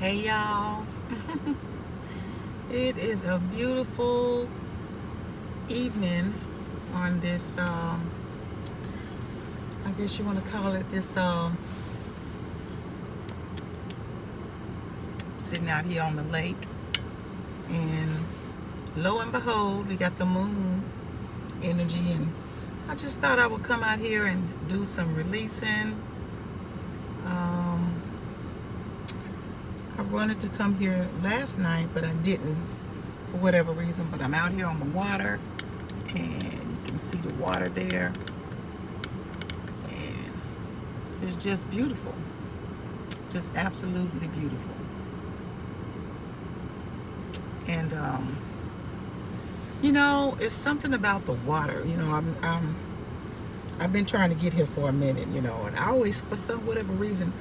Hey y'all. It is a beautiful evening on this I guess you want to call it this sitting out here on the lake, and lo and behold we got the moon energy, and I just thought I would come out here and do some releasing. I wanted to come here last night, but I didn't for whatever reason. But I'm out here on the water, and you can see the water there, and it's just beautiful, just absolutely beautiful. And it's something about the water. I've been trying to get here for a minute, and I always, for some whatever reason,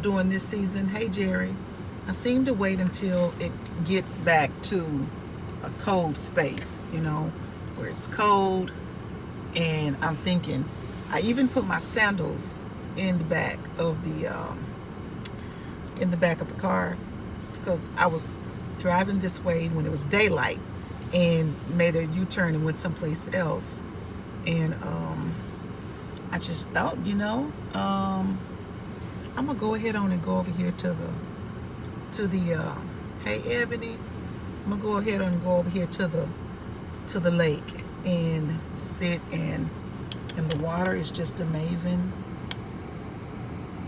during this season, hey Jerry, I seem to wait until it gets back to a cold space, where it's cold, and I'm thinking, I even put my sandals in the back of the car, because I was driving this way when it was daylight and made a U-turn and went someplace else, and I just thought, I'm gonna go ahead on and go over here to the hey Ebony, I'm gonna go ahead on and go over here to the lake and sit, and the water is just amazing.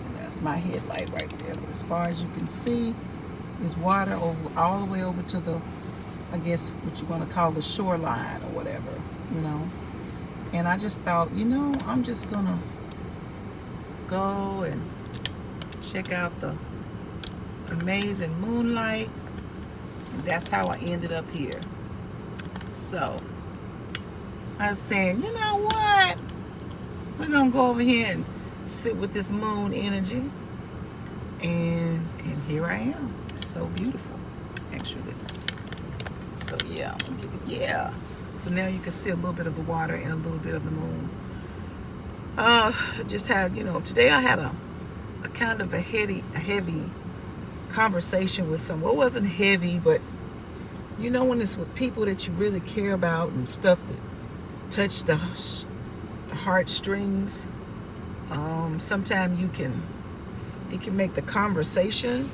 And that's my headlight right there. But as far as you can see, is water over all the way over to the, I guess what you're gonna call the shoreline or whatever, And I just thought, I'm just gonna go and check out the amazing moonlight, and that's how I ended up here. So I was saying, you know what, we're gonna go over here and sit with this moon energy, and here I am. It's so beautiful, actually. So yeah, I'm gonna give it, yeah. So now you can see a little bit of the water and a little bit of the moon. Just had, today I had a kind of a heavy conversation with someone. It wasn't heavy, but when it's with people that you really care about and stuff that touch the heartstrings, sometimes it can make the conversation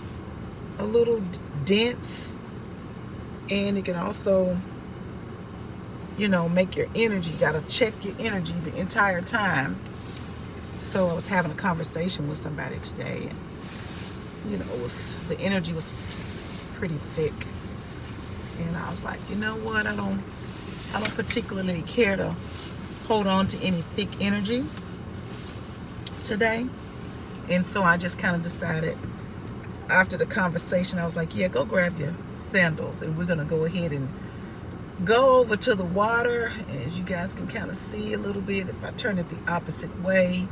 a little dense, and it can also make your energy, you gotta check your energy the entire time. So I was having a conversation with somebody today, and the energy was pretty thick, and I was like, you know what, I don't particularly care to hold on to any thick energy today. And so I just kind of decided after the conversation, I was like, yeah, go grab your sandals, and we're gonna go ahead and go over to the water. As you guys can kind of see a little bit, if I turn it the opposite way,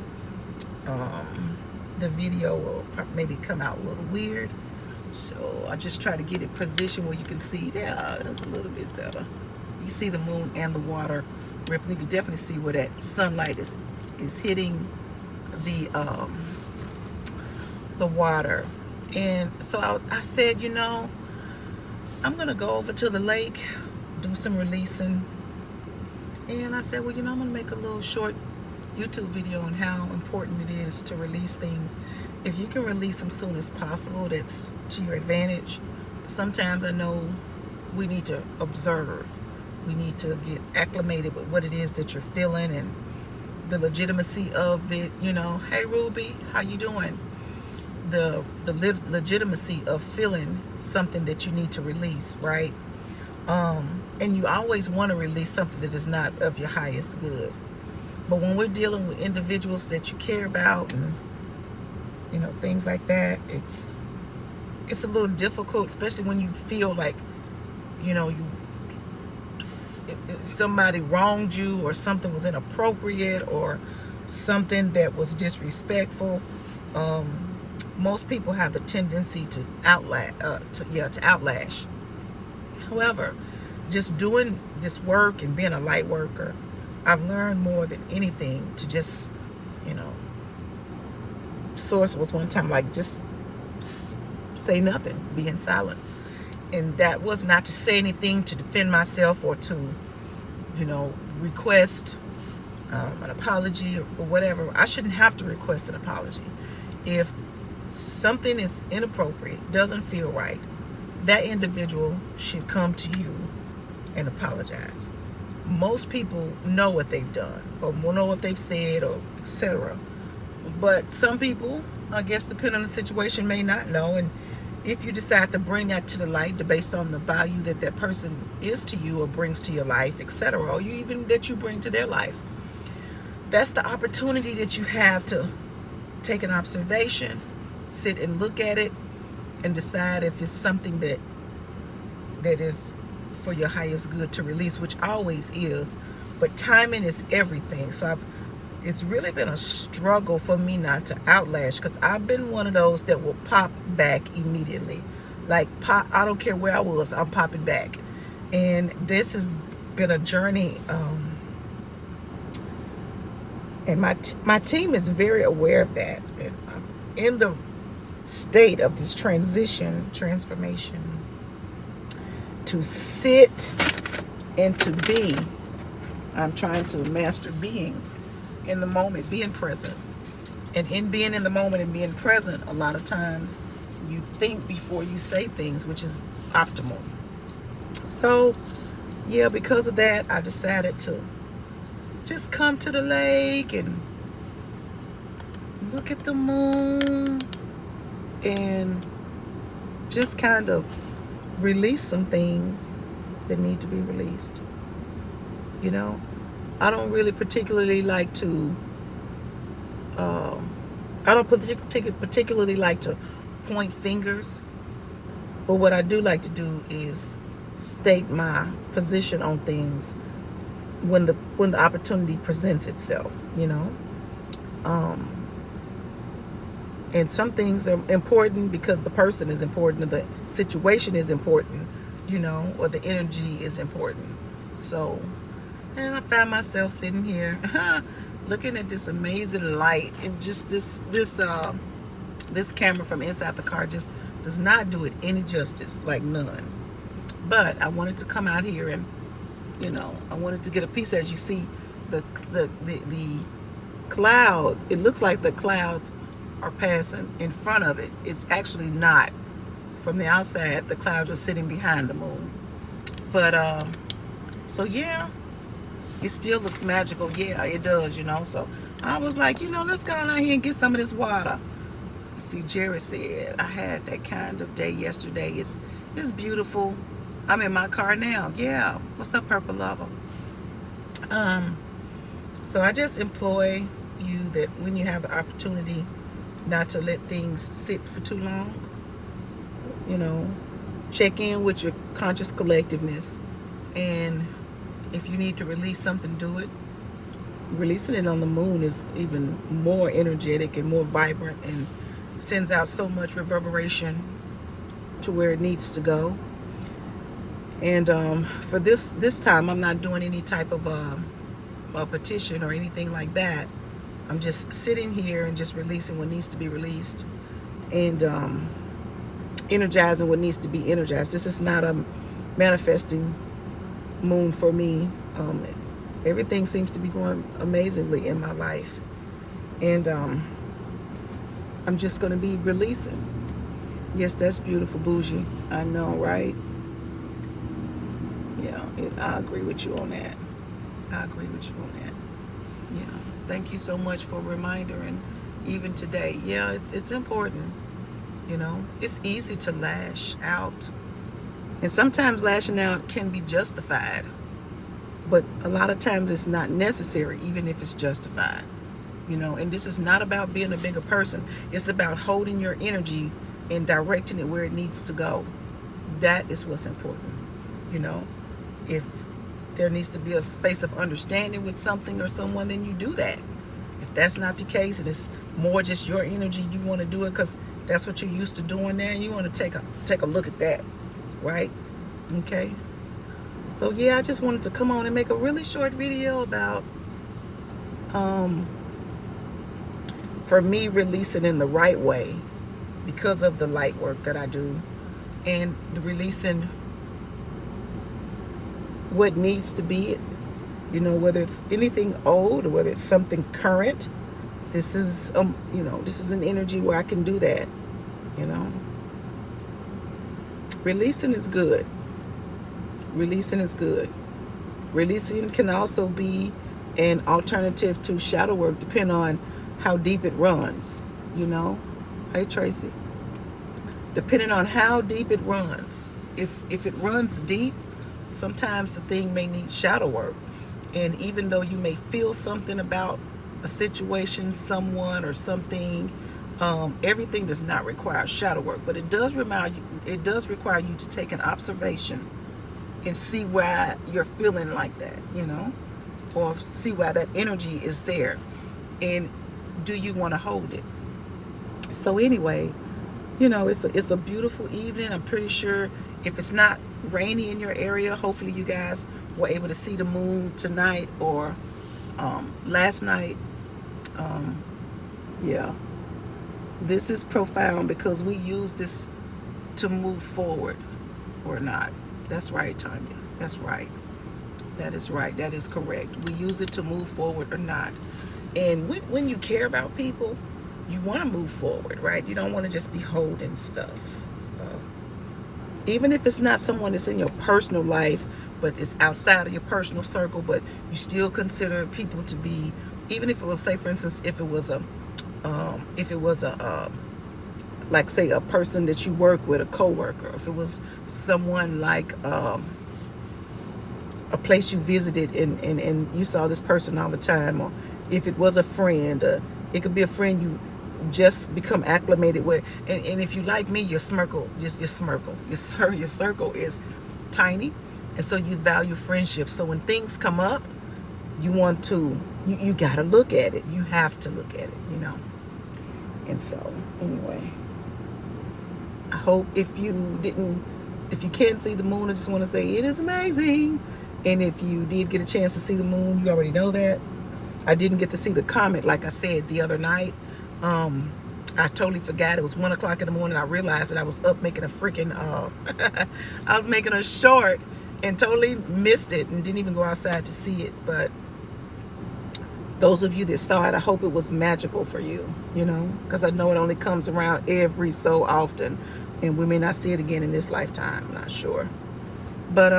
the video will maybe come out a little weird. So I just try to get it positioned where you can see, yeah, that's a little bit better. You see the moon and the water rippling. You can definitely see where that sunlight is hitting the water. And so I said, I'm gonna go over to the lake, do some releasing. And I said, well, I'm gonna make a little short YouTube video on how important it is to release things. If you can release them soon as possible, that's to your advantage. Sometimes I know we need to observe. We need to get acclimated with what it is that you're feeling and the legitimacy of it. Hey Ruby, how you doing? The legitimacy of feeling something that you need to release, right? And you always want to release something that is not of your highest good. But when we're dealing with individuals that you care about and things like that, it's a little difficult, especially when you feel like somebody wronged you, or something was inappropriate, or something that was disrespectful. Most people have the tendency to outlash. However, just doing this work and being a light worker, I've learned more than anything to just, Source was one time like, just say nothing, be in silence. And that was not to say anything to defend myself or to, you know, request an apology or whatever. I shouldn't have to request an apology. If something is inappropriate, doesn't feel right, that individual should come to you and apologize. Most people know what they've done or know what they've said or etc. But some people, I guess, depending on the situation, may not know. And if you decide to bring that to the light based on the value that that person is to you or brings to your life, etc., or you even that you bring to their life, that's the opportunity that you have to take an observation, sit and look at it, and decide if it's something that is for your highest good to release, which always is. But timing is everything. So it's really been a struggle for me not to outlash, because I've been one of those that will pop back immediately. Like pop, I don't care where I was, I'm popping back. And this has been a journey. And my team is very aware of that. And I'm in the state of this transformation, to sit and to be. I'm trying to master being in the moment, being present. And in being in the moment and being present, a lot of times you think before you say things, which is optimal. So yeah, because of that, I decided to just come to the lake and look at the moon and just kind of release some things that need to be released. You know, I don't really particularly like to particularly like to point fingers, but what I do like to do is state my position on things when the opportunity presents itself, you know. And some things are important because the person is important, or the situation is important, you know, or the energy is important. So, and I found myself sitting here looking at this amazing light, and just this camera from inside the car just does not do it any justice, like none. But I wanted to come out here and, you know, I wanted to get a piece. As you see the clouds, it looks like the clouds are passing in front of it. It's actually not. From the outside, the clouds are sitting behind the moon. But so yeah, it still looks magical. Yeah, it does, you know. So I was like, you know, let's go out here and get some of this water. See, Jerry said I had that kind of day yesterday. It's beautiful. I'm in my car now. Yeah. What's up, Purple Lover? So I just employ you that when you have the opportunity not to let things sit for too long, you know, check in with your conscious collectiveness, and if you need to release something, do it. Releasing it on the moon is even more energetic and more vibrant and sends out so much reverberation to where it needs to go. And for this time, I'm not doing any type of a petition or anything like that. I'm just sitting here and just releasing what needs to be released, and energizing what needs to be energized. This is not a manifesting moon for me. Everything seems to be going amazingly in my life, and I'm just going to be releasing. Yes, that's beautiful, Bougie. I know, right? Yeah, I agree with you on that. I agree with you on that. Yeah, thank you so much for a reminder. And even today, yeah, it's important. You know, it's easy to lash out, and sometimes lashing out can be justified, but a lot of times it's not necessary, even if it's justified. You know, and this is not about being a bigger person. It's about holding your energy and directing it where it needs to go. That is what's important. You know, if there needs to be a space of understanding with something or someone, then you do that. If that's not the case, and it's more just your energy, you want to do it because that's what you're used to doing now, you want to take a look at that, right? Okay. So yeah, I just wanted to come on and make a really short video about for me releasing in the right way because of the light work that I do, and the releasing what needs to be, whether it's anything old or whether it's something current. This is this is an energy where I can do that. Releasing is good. Releasing is good. Releasing can also be an alternative to shadow work, depending on how deep it runs. Hey Tracy, depending on how deep it runs. If it runs deep, sometimes the thing may need shadow work. And even though you may feel something about a situation, someone, or something, everything does not require shadow work, but it does require you to take an observation and see why you're feeling like that, or see why that energy is there, and do you want to hold it? So anyway, it's a beautiful evening. I'm pretty sure if it's not rainy in your area, hopefully you guys were able to see the moon tonight or last night. Yeah, this is profound because we use this to move forward or not. That's right, Tanya. That's right. That is right. That is correct. We use it to move forward or not. And when you care about people, you want to move forward, right? You don't want to just be holding stuff. Even if it's not someone that's in your personal life, but it's outside of your personal circle, but you still consider people to be, even if it was, say, for instance, if it was a like, say, a person that you work with, a coworker, if it was someone like a place you visited and you saw this person all the time, or if it was a friend, it could be a friend you just become acclimated with, and if you like me, your circle is tiny, and so you value friendship. So when things come up, you want to, you got to look at it. You have to look at it, And so anyway, I hope if you can't see the moon, I just want to say it is amazing. And if you did get a chance to see the moon, you already know that. I didn't get to see the comet, like I said, the other night. I totally forgot. It was 1 o'clock in the morning. I realized that I was up making a freaking, I was making a short and totally missed it and didn't even go outside to see it. But those of you that saw it, I hope it was magical for you, because I know it only comes around every so often, and we may not see it again in this lifetime. I'm not sure. But,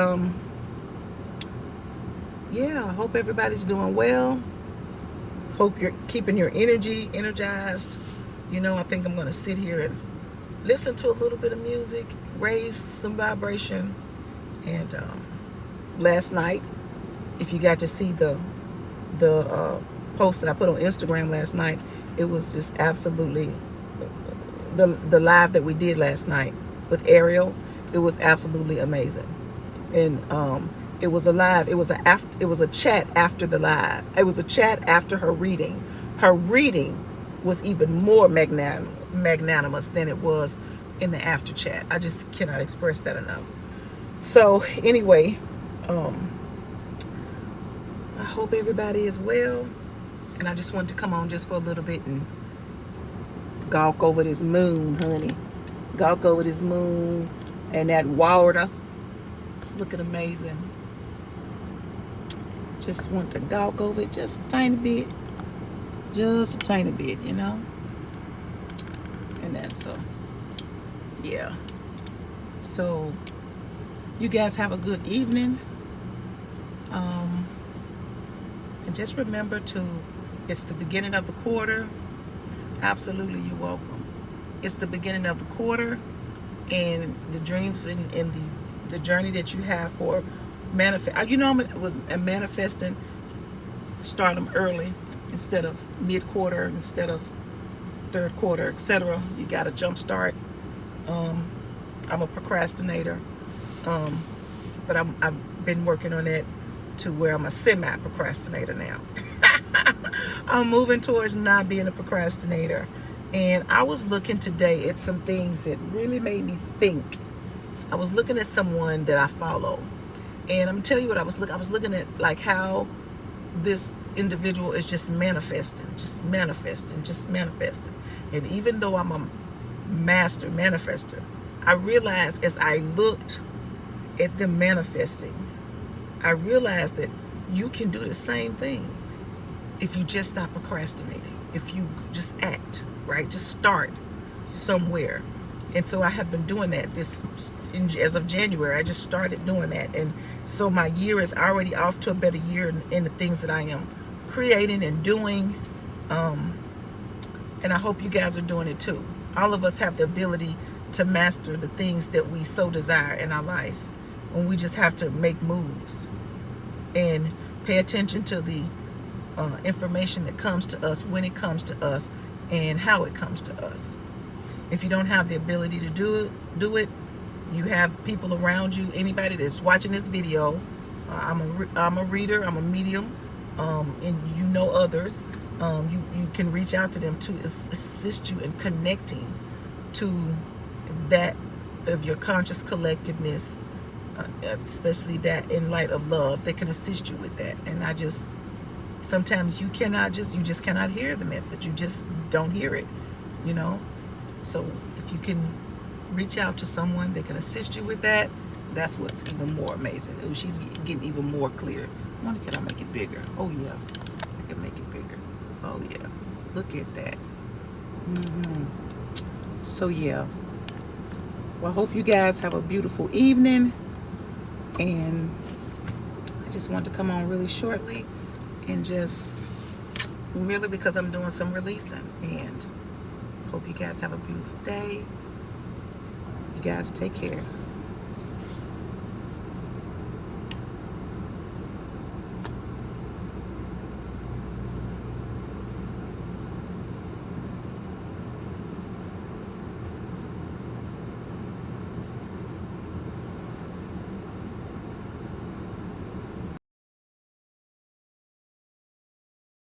yeah, I hope everybody's doing well. Hope you're keeping your energy energized. I think I'm going to sit here and listen to a little bit of music, raise some vibration. And last night, if you got to see the post that I put on Instagram last night, it was just absolutely, the live that we did last night with Ariel, it was absolutely amazing. And it was a live, it was a chat after the live. It was a chat after her reading. Her reading was even more magnanimous than it was in the after chat. I just cannot express that enough. So anyway, I hope everybody is well. And I just wanted to come on just for a little bit and gawk over this moon, honey. Gawk over this moon and that water. It's looking amazing. Just want to gawk over it just a tiny bit. Just a tiny bit, And that's yeah. So you guys have a good evening. And just remember it's the beginning of the quarter. Absolutely, you're welcome. It's the beginning of the quarter, and the dreams and the journey that you have for manifest. I was manifesting, start them early instead of mid-quarter, instead of third quarter, etc. You got to jump start. I'm a procrastinator, but I've been working on it to where I'm a semi-procrastinator now. I'm moving towards not being a procrastinator. And I was looking today at some things that really made me think. I was looking at someone that I follow, and I'm gonna tell you what I was looking. I was looking at like how this individual is just manifesting. And even though I'm a master manifester, I realized as I looked at them manifesting, I realized that you can do the same thing if you just stop procrastinating, if you just act, right? Just start somewhere. And so I have been doing that as of January. I just started doing that. And so my year is already off to a better year in the things that I am creating and doing. And I hope you guys are doing it too. All of us have the ability to master the things that we so desire in our life. And we just have to make moves and pay attention to the information that comes to us, when it comes to us, and how it comes to us. If you don't have the ability to do it, you have people around you, anybody that's watching this video. I'm a reader, I'm a medium, and you know others. You can reach out to them to assist you in connecting to that of your conscious collectiveness, especially that in light of love. They can assist you with that. And sometimes you just cannot hear the message. You just don't hear it, you know. So if you can reach out to someone that can assist you with that, that's what's even more amazing. Oh, she's getting even more clear. Can I make it bigger? Oh yeah, I can make it bigger. Oh yeah, look at that. So yeah, well, I hope you guys have a beautiful evening, and I just want to come on really shortly and just really because I'm doing some releasing, and hope you guys have a beautiful day. You guys take care.